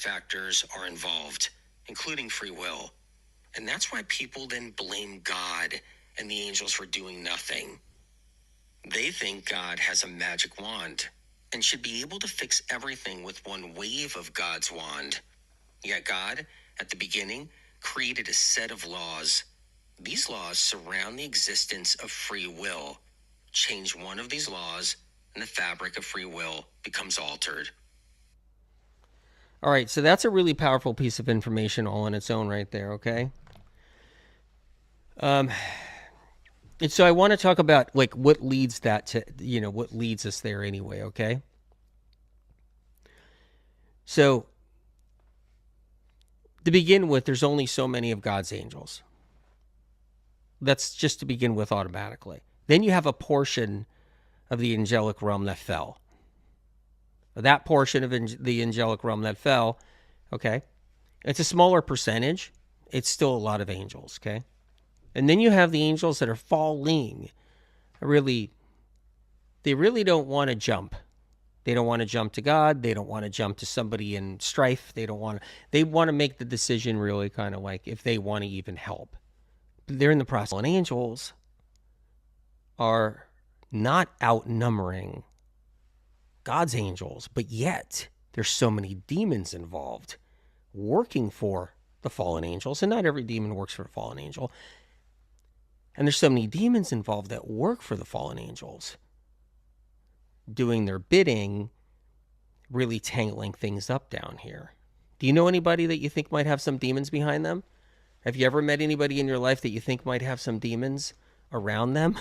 factors are involved, including free will. And that's why people then blame God and the angels for doing nothing. They think God has a magic wand and should be able to fix everything with one wave of God's wand. Yet God, at the beginning, created a set of laws. These laws surround the existence of free will. Change one of these laws, and the fabric of free will becomes altered. All right, so that's a really powerful piece of information all on its own right there, okay? And so I want to talk about like what leads that to, what leads us there anyway, okay? So to begin with, there's only so many of God's angels. That's just to begin with automatically. Then you have a portion of the angelic realm that fell. That portion of the angelic realm that fell, okay, it's a smaller percentage. It's still a lot of angels, okay? And then you have the angels that are falling. They really don't want to jump. They don't want to jump to God. They don't want to jump to somebody in strife. They want to make the decision really kind of like if they want to even help. They're in the process. And angels are not outnumbering God's angels, but yet there's so many demons involved working for the fallen angels. And not every demon works for the fallen angel. And there's so many demons involved that work for the fallen angels, doing their bidding, really tangling things up down here. Do you know anybody that you think might have some demons behind them? Have you ever met anybody in your life that you think might have some demons around them?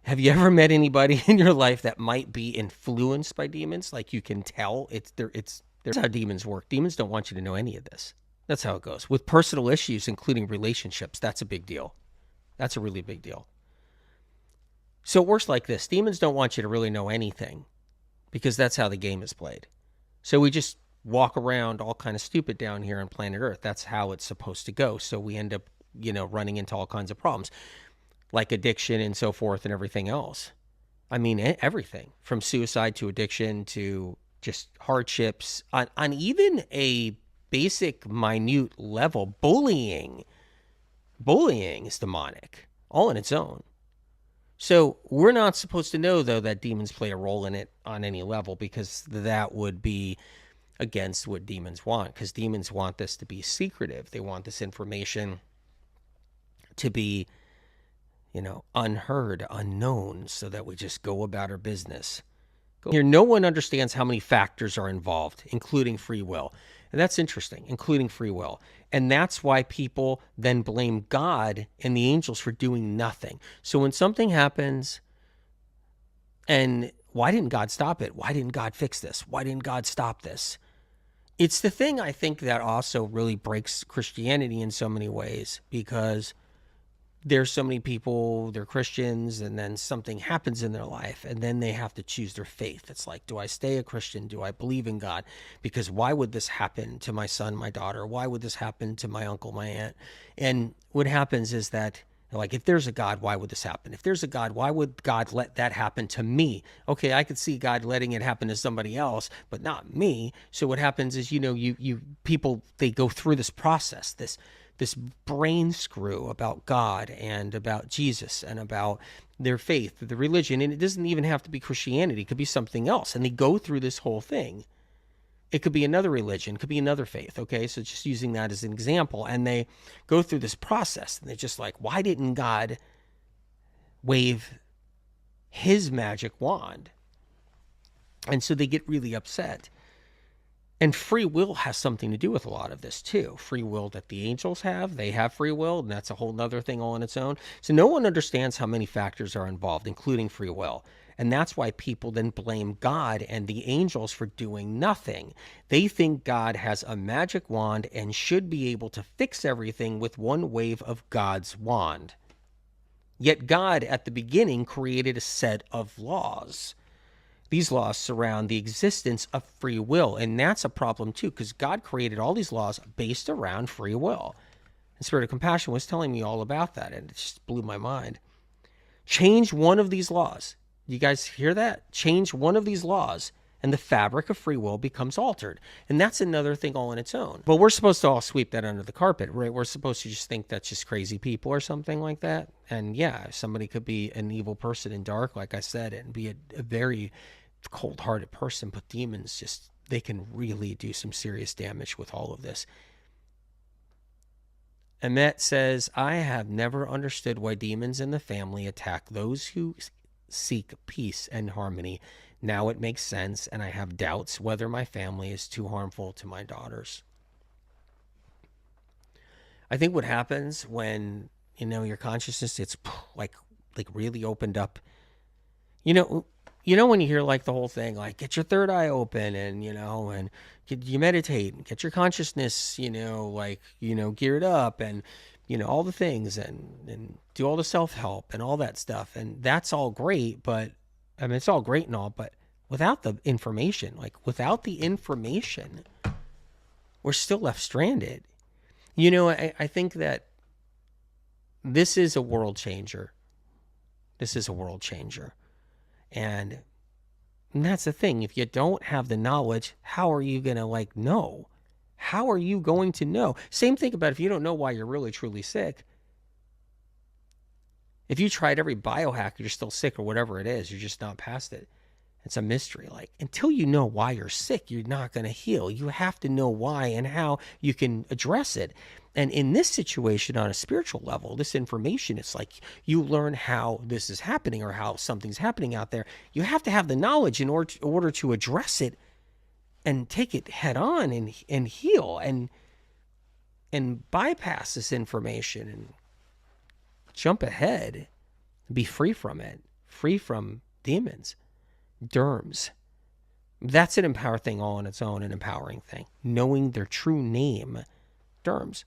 Have you ever met anybody in your life that might be influenced by demons? Like you can tell that's how demons work. Demons don't want you to know any of this. That's how it goes. With personal issues, including relationships, that's a big deal. That's a really big deal. So it works like this. Demons don't want you to really know anything because that's how the game is played. So we just walk around all kind of stupid down here on planet Earth. That's how it's supposed to go. So we end up, running into all kinds of problems like addiction and so forth and everything else. I mean, everything from suicide to addiction to just hardships on even a basic minute level. Bullying is demonic all on its own. So we're not supposed to know, though, that demons play a role in it on any level because that would be against what demons want, because demons want this to be secretive. They want this information to be, unheard, unknown, so that we just go about our business. Here, no one understands how many factors are involved, including free will. And that's interesting, including free will. And that's why people then blame God and the angels for doing nothing. So when something happens, and why didn't God stop it? Why didn't God fix this? Why didn't God stop this? It's the thing I think that also really breaks Christianity in so many ways, because there's so many people, they're Christians, and then something happens in their life, and then they have to choose their faith. It's like, do I stay a Christian? Do I believe in God? Because why would this happen to my son, my daughter? Why would this happen to my uncle, my aunt? And what happens is that, like, if there's a God, why would this happen? If there's a God, why would God let that happen to me? Okay, I could see God letting it happen to somebody else, but not me. So what happens is, people, they go through this process, this brain screw about God and about Jesus and about their faith, the religion. And it doesn't even have to be Christianity. It could be something else. And they go through this whole thing. It could be another religion. It could be another faith. Okay, so just using that as an example. And they go through this process. And they're just like, why didn't God wave his magic wand? And so they get really upset. And free will has something to do with a lot of this too. Free will that the angels have, they have free will, and that's a whole other thing all on its own. So no one understands how many factors are involved, including free will. And that's why people then blame God and the angels for doing nothing. They think God has a magic wand and should be able to fix everything with one wave of God's wand. Yet God, at the beginning, created a set of laws. These laws surround the existence of free will, and that's a problem too, because God created all these laws based around free will. And Spirit of Compassion was telling me all about that, and it just blew my mind. Change one of these laws. You guys hear that? Change one of these laws, and the fabric of free will becomes altered. And that's another thing all on its own. But we're supposed to all sweep that under the carpet, right? We're supposed to just think that's just crazy people or something like that. And yeah, somebody could be an evil person in dark, like I said, and be a very cold-hearted person, but demons just, they can really do some serious damage with all of this. Emmett says, I have never understood why demons in the family attack those who seek peace and harmony. Now it makes sense, and I have doubts whether my family is too harmful to my daughters. I think what happens when, your consciousness, it's like really opened up, when you hear like the whole thing, like get your third eye open and, and you meditate and get your consciousness, geared up and, all the things and do all the self-help and all that stuff. And that's all great, but it's all great and all, but without the information, we're still left stranded. I think that this is a world changer. And that's the thing. If you don't have the knowledge, how are you going to know? How are you going to know? Same thing about if you don't know why you're really truly sick. If you tried every biohack, you're still sick or whatever it is, you're just not past it. It's a mystery. Until you know why you're sick, you're not going to heal. You have to know why and how you can address it. And in this situation, on a spiritual level, this information, it's like you learn how this is happening or how something's happening out there. You have to have the knowledge in order to address it and take it head on and heal and bypass this information and jump ahead, be free from it, free from demons, derms. That's an empower thing all on its own, an empowering thing. Knowing their true name, derms.